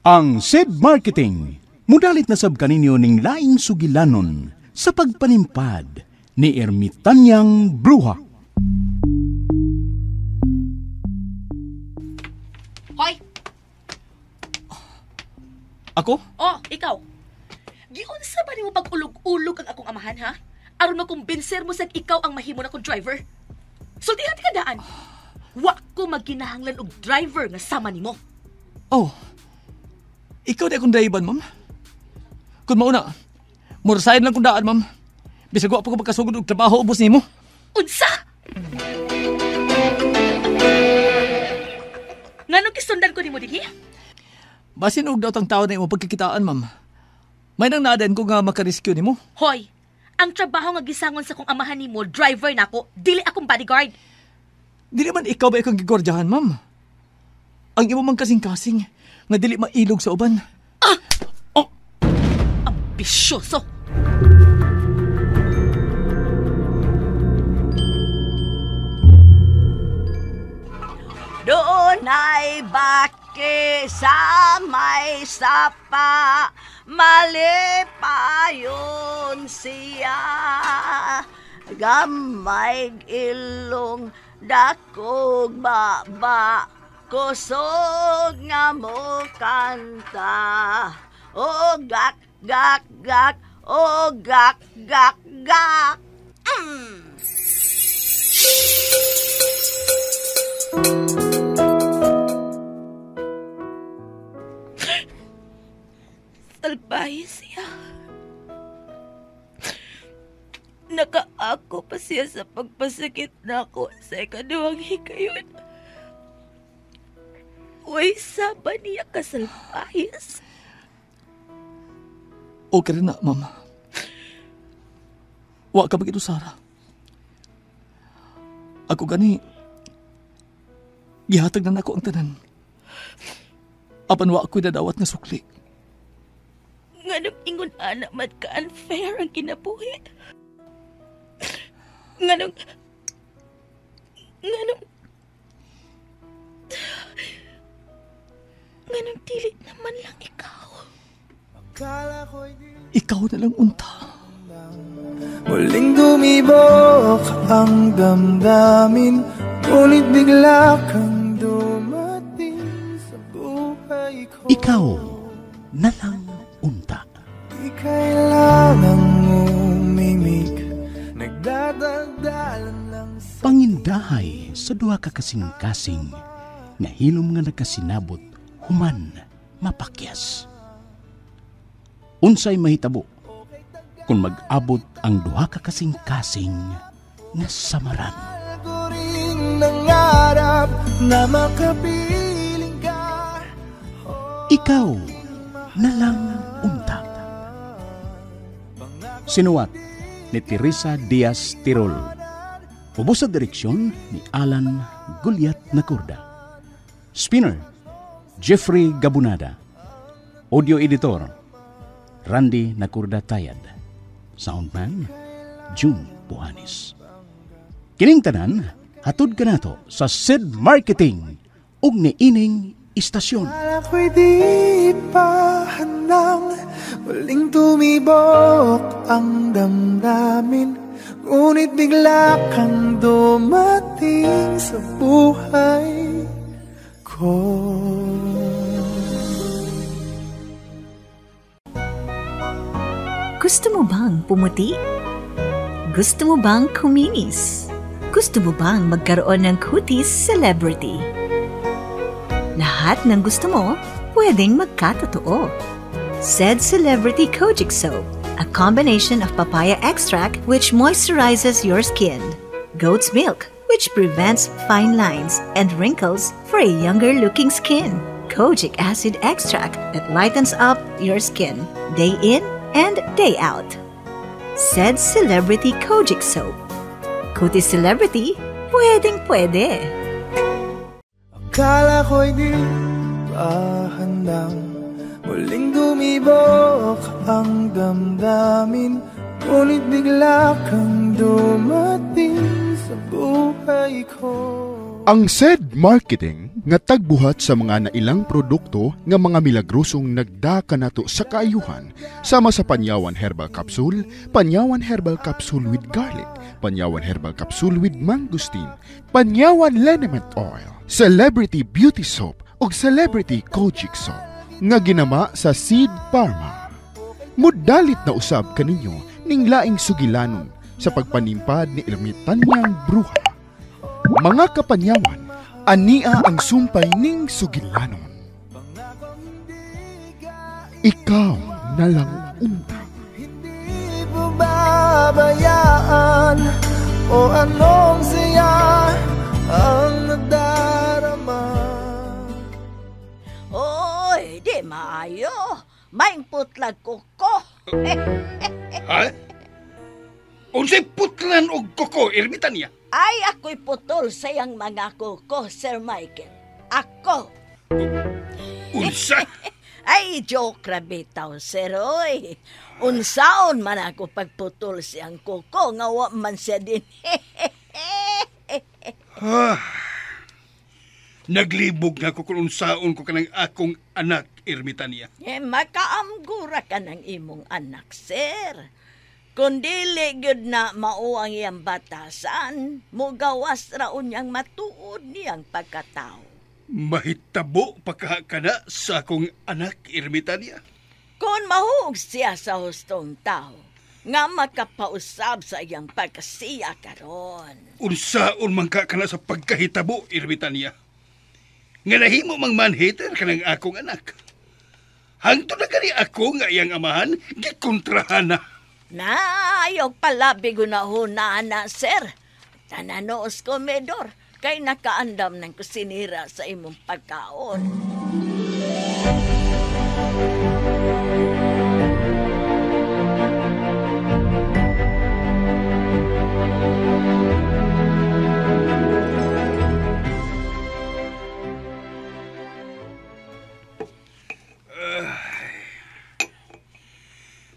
Ang SED Marketing, mudalit na sab kaninyo ning laing sugilanon sa pagpanimpad ni Ermitanyang Bruha. Hoy! Ako? Oh, ikaw. Giunsa ba nimo pag-ulog-ulog ang akong amahan, ha? Aron makumbinser mo sa ikaw ang mahimo na kong driver. Sultihan ka daan. Wa ko magkinahanglan og driver nga sama nimo. Oh, ikaw di akong daiban, ma'am. Kung mauna, murasayan lang kung daan, ma'am. Bisag wa pa ko magkasugod og trabaho ubos nimo. Unsa? Nganong kisundan ko nimo dinhi? Basin og daw tang tao na imo pagkikitaan, ma'am. May nang naadan ko nga makarescue nimo. Hoy, ang trabaho nga gisangon sa kong amahan nimo, driver nako, dili akong bodyguard. Dili man ikaw ba ikong gigordyahan, ma'am? Ang imo man kasing-kasing nga dili mailog sa uban. Oh! Ambisyoso! Doon ay baki sa may sapa, mali pa yun siya. Gamay ilong, dakog baba, kusog nga mo kanta. O gak, gak, gak, o gak, gak, gak. Salbahe siya. Nakaako pa siya sa pagpasakit na ako sa ikaduhang hikayon. Uy, saba niya kasalbahis. Okay rin na, ma'am. Wa ka bagito, Sarah. Ako gani, gihatag na nako ang tanan. Apan wa ako'y nadawat nga sukli. Nganong ingon anak mat ka-unfair ang kinabuhi. Nganong dili naman lang ikaw. Ikaw na lang unta. Muling dumibok ang damdamin, ngunit bigla kang dumating sa buhay ko. Ikaw na lang unta. Di kailangang umimik, nagdadagdalan lang sa Pangindahay sa duha ka kasing-kasing nga hilom nga nagkasinabot human mapakyas. Unsay mahitabo kung mag-abot ang duha ka kasing-kasing nga samaran. ko rin nangarap na makapiling ka. Ikaw na lang unta. Sinuwat ni Teresa Diaz Tirol. Ubos sa direksyon ni Alan Gulyat Nakurda. Spinner, Jeffrey Gabunada. Audio editor, Randy Nakurda Tayad. Soundman, June Puhanis. Kining tanan, hatod ka nato sa SED Marketing ug niining istasyon. Akala ko'y di pa handang muling tumibok ang damdamin, ngunit bigla kang dumating sa buhay ko. Gusto mo bang pumuti? Gusto mo bang kuminis? Gusto mo bang magkaroon ng kutis celebrity? Lahat ng gusto mo, pwedeng magkatotoo. SED Celebrity Kojic Soap, a combination of papaya extract which moisturizes your skin, goat's milk which prevents fine lines and wrinkles for a younger-looking skin, kojic acid extract that lightens up your skin day in and day out. SED Celebrity Kojic Soap. Kutis Celebrity, pwedeng pwede. Akala ko'y di pa handang muling dumibok ang damdamin, ngunit bigla kang dumating sa buhay ko. Ang SED Marketing nga tagbuhat sa mga nailang produkto nga mga milagrosong nagdaka nato sa kaayuhan sama sa Panyawan Herbal Capsule, Panyawan Herbal Capsule with Garlic, Panyawan Herbal Capsule with Mangosteen, Panyawan Liniment Oil, Celebrity Beauty Soap ug Celebrity Kojic Soap nga ginama sa Seed Pharma. Mudalit na usab kaninyo ning laing sugilanon sa pagpanimpad ni Ermitanyang Bruha. Mga kapanyawan, ania ang sumpay ning sugilanon. Ikaw na lang una. Hindi mo babayaan o anong siya ang nadarama. Oy, di maayo. Maing putlag kuko. Ha? Unsay putlan og koko, Ermitanya? Ay, ako'y putol sa iyang mga kuko, Sir Michael. Ako. Unsa? Ay, joke ra bitaw, Sir, oy. Unsaon man ako pagputol siyang kuko, nga wa man siya din. Naglibog nga ko kung unsaon ko kanang akong anak, Ermitanya. Makaamgura ka ng imong anak, Sir. Kung dili gyud na mao ang iyang batasan, mugawas raon niyang matuod niyang pagkatao. Mahitabo pa ka na sa akong anak, Ermitanya. Kung mahug siya sa hustong tao, nga makapausab sa iyang pagkasiya karon. Unsaon man ka na sa pagkahitabo, Ermitanya. Nga nahimo mang man-hater ka ng akong anak. Hangtod na gani ako nga iyang amahan, gikontrahan na. Na, ayaw pala bigunahuna na, Sir. Tananoos ko, Medor, kay nakaandam ng kusinira sa imong pagkaon.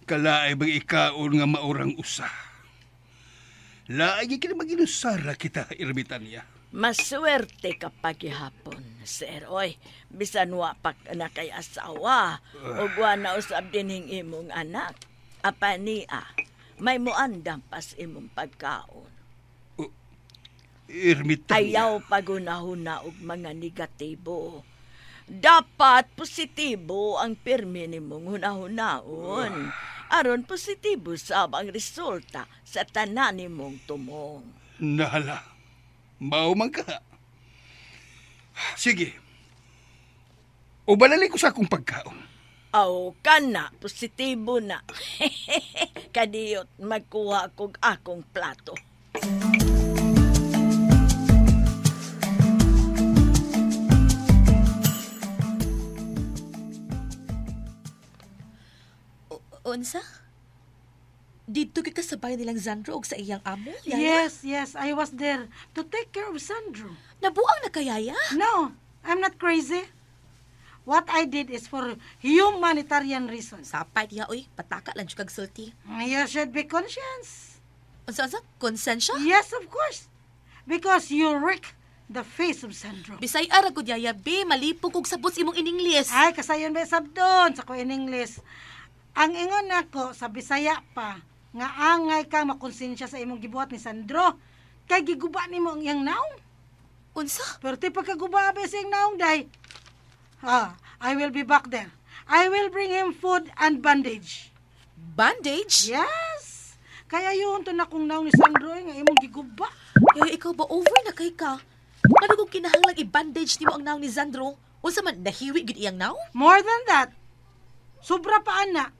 Kalaay bang ikaon nga maurang usa. Laay ka na mag-inusara kita, Ermitanya. Maswerte kapag ihapon, Sir. Oy, bisan wa pa na kay asawa, o wa na usab din imong anak. Apa niya, may muandam pas imong pagkaon. Ermitanya. Ayaw pagunahuna og mga negatibo. Dapat positibo ang pirmi nimong hunahunaon. Aron positibo sab ang resulta sa tanan nimong tumong. Nahala. Mao man ka. Sige. Ubanali ko sa akong pagkaon. Aw, kana, positibo na. Kadiyot, magkuha kog akong plato. Unsa? Dito ka kasabay nilang Sandro og sa iyang amo, Yaya? Yes, I was there to take care of Sandro. Nabuang na kayaya? No, I'm not crazy. What I did is for humanitarian reasons. Sapay diya, oy. Pataka lang siya kag sulti. You should be conscious. Unsa? Konsensya? Yes, of course. Because you wreck the face of Sandro. Bisay ara gud Yaya, be. Malipong kog sabot sa imong in-Ingles. Ay, kasayon ba sabdon sa ko in English. Ang ingon nako sa Bisaya pa, nga angay ka makonsensya sa imong gibuhat ni Sandro, kay giguba nimo ang iyang naong. Unsa? Pero ti pagkaguba ba sa iyang naong, day? I will be back there. I will bring him food and bandage. Bandage? Yes! Kaya yun to na kung naong ni Sandro nga imong giguba. Yaya, ikaw ba over na kay ka? Ano kung kinahanglang i-bandage nimo ang naong ni Sandro? Unsa man, nahiwi gid iyang naong? More than that, sobra pa ana.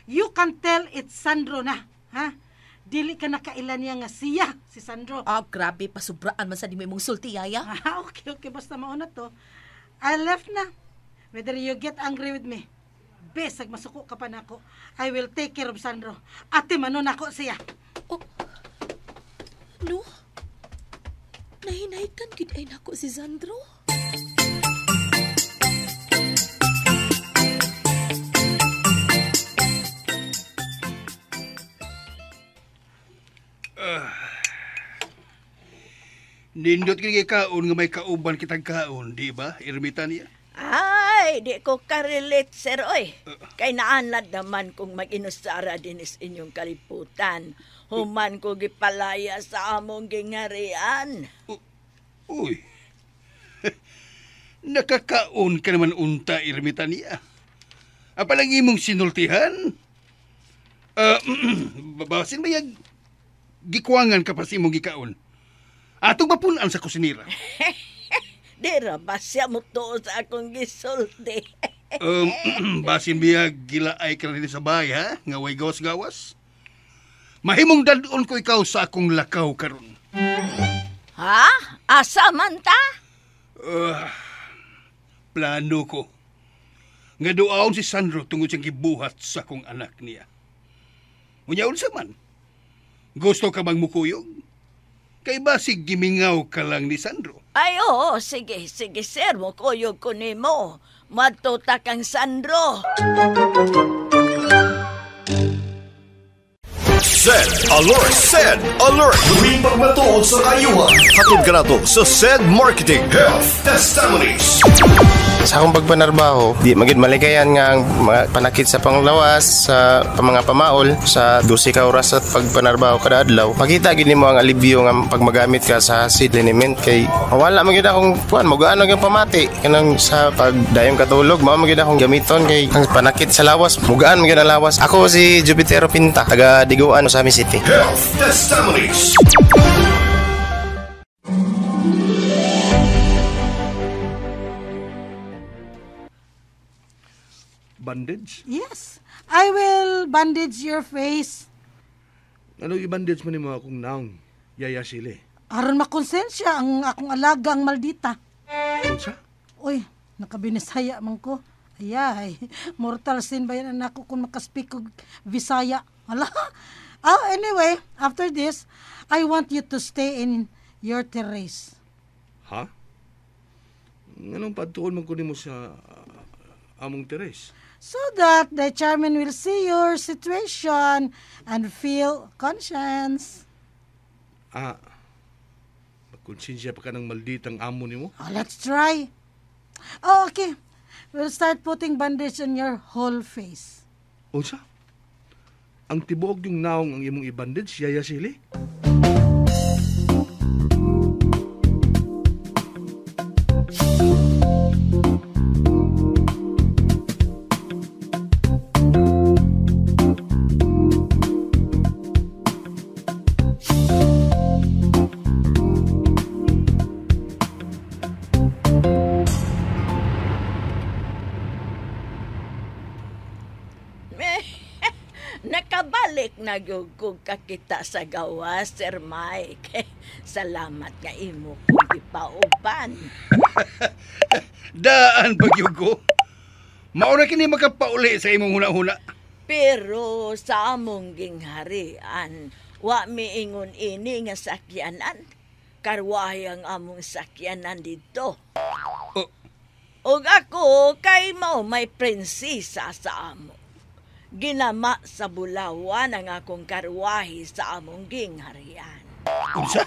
You can tell it's Sandro na, ha? Dili ka nakailan niya nga siya, si Sandro. Grabe, pasubraan man sa di mo imong sulti, Yaya. Okay, basta mauna to. I left na. Whether you get angry with me, besag masuko ka pa nako, I will take care of Sandro. Ate manon nako siya. Oh, no? Nahinaykan gid ay nako si Sandro? Nindot kini kaon nga may kauban kitang kaon, di ba, Ermitania? Ay, di ko karelate, sir, oy. Kay naanad naman kung mag-inusara din is inyong kaliputan. Human ko gipalaya sa among gingarian. Uy, nakakaon ka naman unta, Ermitania. Apalang imong sinultihan? Babasin ba yung gikuangan ka pa sa imong gikaon? Atong mapunan sa kusinira. Dira ba siya mo to sa akong gisulti? Basin biya gilaay ka rin sa bahay, ha? Nga way gawas-gawas. Mahimong dadon ko ikaw sa akong lakaw karon. Ha? Asa man ta? Plano ko. Nga doaon si Sandro tungod siyang gibuhat sa akong anak niya. Unyaon sa man. Gusto ka bang mukuyog? Kay basig gimingaw ka lang ni Sandro. Ay, oo. Sige, sir. Mukuyog ko nimo. Matuta kang Sandro. Sed Alert! Sed Alert! Luwing pagmatuod sa kayuhan. Hatod ka na to sa Sed Marketing Health Testimonies. Sa akong pagpanarbaho, di magid maligayan nga ang panakit sa panglawas, sa mga pamaol, sa 12 ka oras sa pagpanarbaho kada adlaw. Makita gid nimo ang alibyo nga pag magamit ka sa seed liniment kay wala magid akong kuan, magano gyud pamati kanang sa pagdayong katulog, mao magid akong gamiton kay ang panakit sa lawas, mugaan magid ang lawas. Ako si Jupitero Pinta, taga Diguan sa Amin City. Health Testimonies. Bandage? Yes. I will bandage your face. Ano i-bandage mo ni mga akong naong, Yaya Sile? Aron makonsensya ang akong alagang maldita. Ano sa? Uy, nakabinisaya man ko. Ayay, mortal sin ba yan anak ko kung makaspeak og Visaya? Hala? Anyway, after this, I want you to stay in your terrace. Ha? Anong pagtuon man ko nimo sa among teres? So that the chairman will see your situation and feel conscience. Magkonsensya pa ka ng malditang amo nimo? Let's try. Okay. We'll start putting bandage on your whole face. Unsa? Ang tibuok yung naong ang imong i-bandage, Yaya Sile? Nakabalik na gyud kog kakita sa gawas, Sir Mike. Salamat nga imo kong ipauban. Daan bagyog ko. Mauna kini makapauli sa imong huna-huna. Pero sa among gingharian, wa miingon ini nga sakyanan. Karwahe ang among sakyanan dito. Og ako kay mao may prinsesa sa amo. Ginama sa Bulawan ang akong karwahe sa among gingharian. Unsa?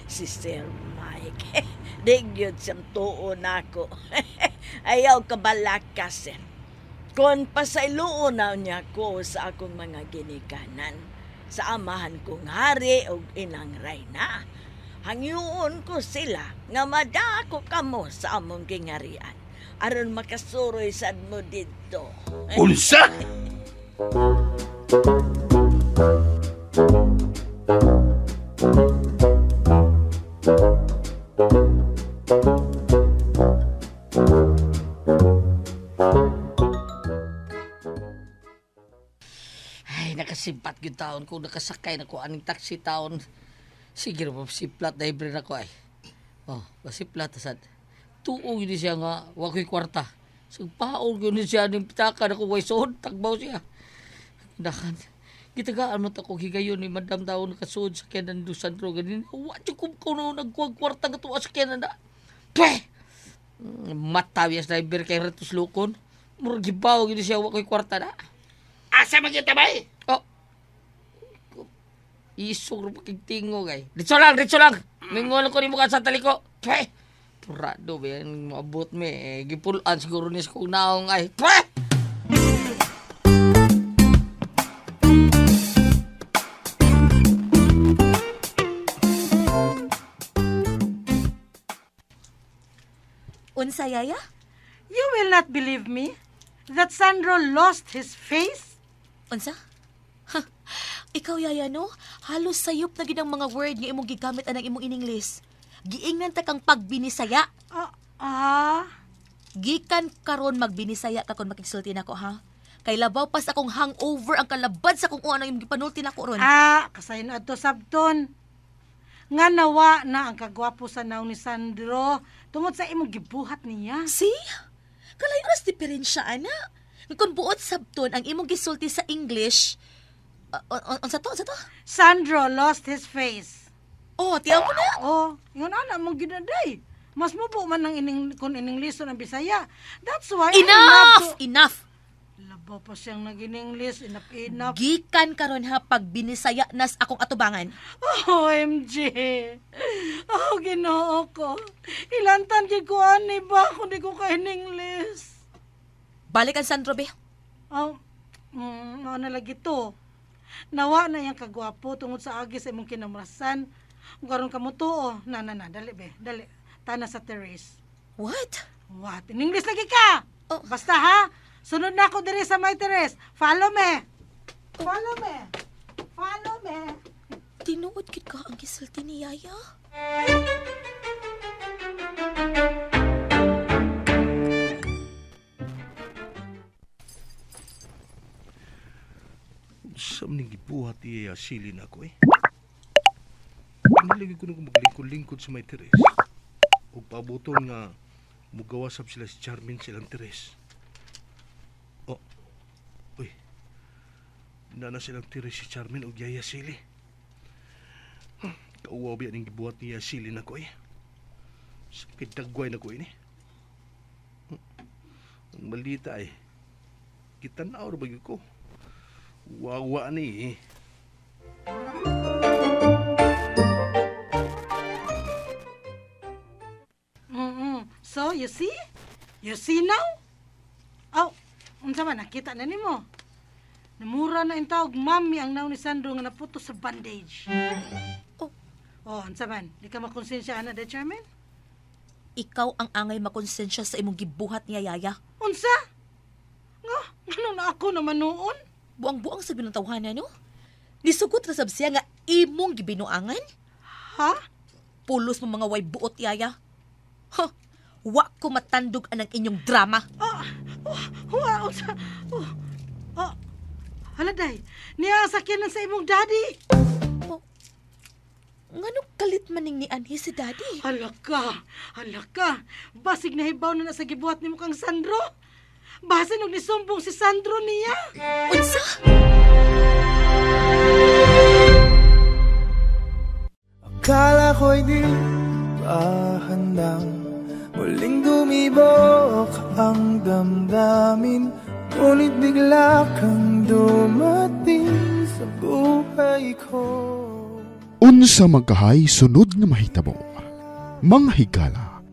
Si Sir Mike, digyod siyang tuon ako. Ayaw kabalaka, sir. Kung pasailuon na niya ko sa akong mga ginikanan, sa amahan kong hari o inang Reyna, hangyoon ko sila nga madako kamo sa among gingharian. Aron makasuroy sad mo dito. Unsa? Ay, nakasimpat yung taon kung nakasakay na ko aning taxi taon. Sige na siplat na ibre na ko ay. Masiplat asad. Tuong yun siya nga, wako'y kwarta. So, paong yun siya, ng pitaka na kung way sohod, tagbaw siya. Dakan, gitagaan mo ako higayon ni Madam Daon nakasuod sa Kenan do Sandro. Ganin, watyo kung na nagkuwag kwarta nga tuwa sa Kenan na. Pweh! Matawiyas driver kay Retus Lukon. Muragibaw yun siya, wako'y kwarta na. Asa magyuta ba eh? Isog rin pakigtingo kay. Ritso lang! Mingol ko ni mo ka sa taliko. Pweh! Purado ba yan, maabot me. Gipulaan siguro nis kong naong ay. Pweh! Unsa, Yaya? You will not believe me that Sandro lost his face? Unsa? Ha, ikaw, Yaya, no? Halos sayop na gid ang mga word nga imong gigamit anang imong in-English. Giingnan ta kang pagbinisaya. Gikan karon magbinisaya ka kung makigsulti nako, ha? Kay labaw pas akong hangover ang kalabad sa kung ano yung gipanulti nako ron. Kasayin ato sabton. Nga nawa na ang kagwapo sa naw ni Sandro tungod sa imong gibuhat niya. See? Kalayo ras diferensya, ana. Kung buot sabton ang imong gisulti sa English, unsa to? Sandro lost his face. Oh, tiyaw ko na. Yun ana mong ginaday. Mas mubo man ang kung in-English ng Bisaya. That's why Enough! Labaw pa siyang nag-in-English. Enough. Gikan karon ha pag binisaya nas akong atubangan. OMG. Ginoo ko. Ilantan kay ko ani ba kung di ko ka in-English. Balik ang Sandro, be. Ano na lagi to. Nawa na yung kagwapo tungod sa agi sa imong kinamrasan. Karon ka mo to, dali be, dali. Tana sa terrace. What? In English lagi ka. Basta ha, sunod na ako diri sa my terrace. Follow me. Tinuod gid ka ang gisulti ni Yaya. Saan ning gibuhat iya silin ako eh. Nalagi ko na maglingkod-lingkod sa may teres. O pabuton nga mugawasap sila si Charmin silang teres. Nana silang teres si Charmin o Yaya Sili. Kauwaw biya ning gibuhat niya silin ako eh. Sakit dagway na ko ini. Ang malita eh. Kitanaw ra bagyo ko. Wawa ni eh. So, you see? You see now? Unsa man nakita na nimo? Namura na yung tawag mami ang naw ni Sandro nga naputo sa bandage. Unsa man? Di ka makonsensya ana da Chairman? Ikaw ang angay makonsensya sa imong gibuhat niya, Yaya. Unsa? Ano na ako naman noon? Buang-buang sa binatawhan no? Nisugot ra sab siya nga imong gibinuangan? Ha? Pulos mo mga way buot, Yaya. Wa ko matandog anang inyong drama. Haladay, niya sakyanan sa imong daddy. Nganong kalit maning ni Anhi si daddy? Halaka. Basig na hibaw na sa gibuhat ni mo kang Sandro. Basin og nisumbong si Sandro niya. Unsa? Akala ko'y di pa handang muling dumibok ang damdamin, ngunit bigla kang dumating sa buhay ko. Unsa magkahay sunod nga mahitabo. Mga higala,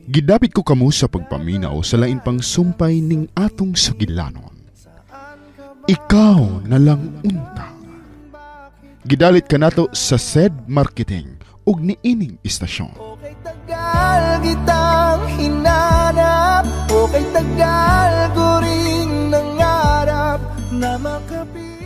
gidapit ko kamo sa pagpaminaw sa lain pang sumpay ning atong sagilanon. Ikaw na lang unta. Gidalit ka nato sa SED Marketing ug niining istasyon. Okay tagal kitang hinanap, okay tagal ko rin nangarap na makapit.